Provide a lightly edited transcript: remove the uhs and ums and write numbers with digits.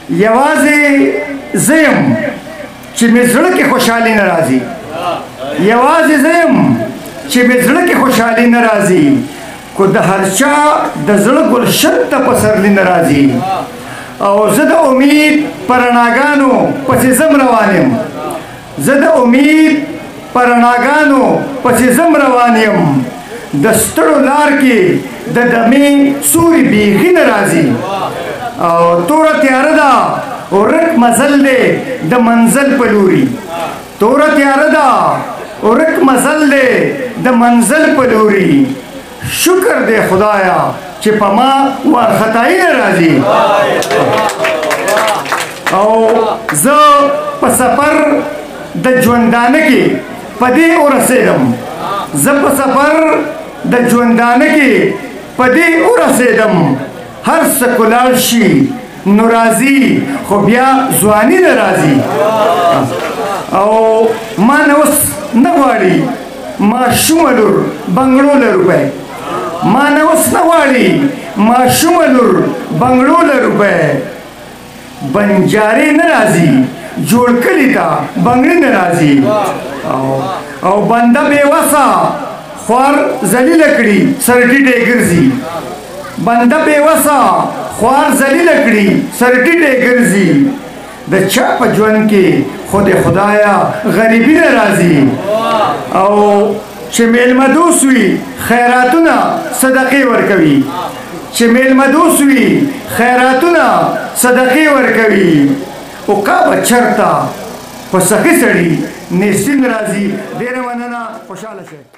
یوازې زم چې مې زړه کې خوشحالي نه راځي یوازې زم چې مې زړه کې خوشحالي نه راځي کو د هر چا د زړه ګلشن ته پسرلی نه راځي او زه د امید په رڼاګانو پسې ځم روان یم زه د امید په رڼاګانو پسې ځم روان یم د ستړو لار کې د دمې سوري بیخي نه راځي او توره تیاره ده ورک مزل دی د منزل په لوري توره تیاره ده ورک مزل دی د منزل په لوري شکر دی خدایا چې په ما وارخطایي نه راځي او زه په سفر د ژوندانه کې په دې ورسېدم زه په سفر د ژوندانه کې په دې ورسېدم هر څه کلاړ شي نو راځي خو بیا ځواني نه راځي او ما نه اوس نه غواړي ماشومه لور بنګړو له روپۍ ما نه اوس نه غواړي ماشومه لور بنګړو له روپۍ بنجارې نه راځي جوړ کلي ته بنګړې نه راځي او بنده بېوسه خوار ذلیله کړي سر ټیټې ګرځي بنده بېوسه خوار ذلیله کړي سر ټیټې ګرځي د چا په ژوند کې خود خدایا غریبي نه راځي او چې میلمه دوست وي خیراتونه صدقې ورکوي چې میلمه دوست وي خیراتونه صدقې ورکوي عقابه چرته په سخي سړي نیستي نه راځي ډېره مننه خوشحاله شئ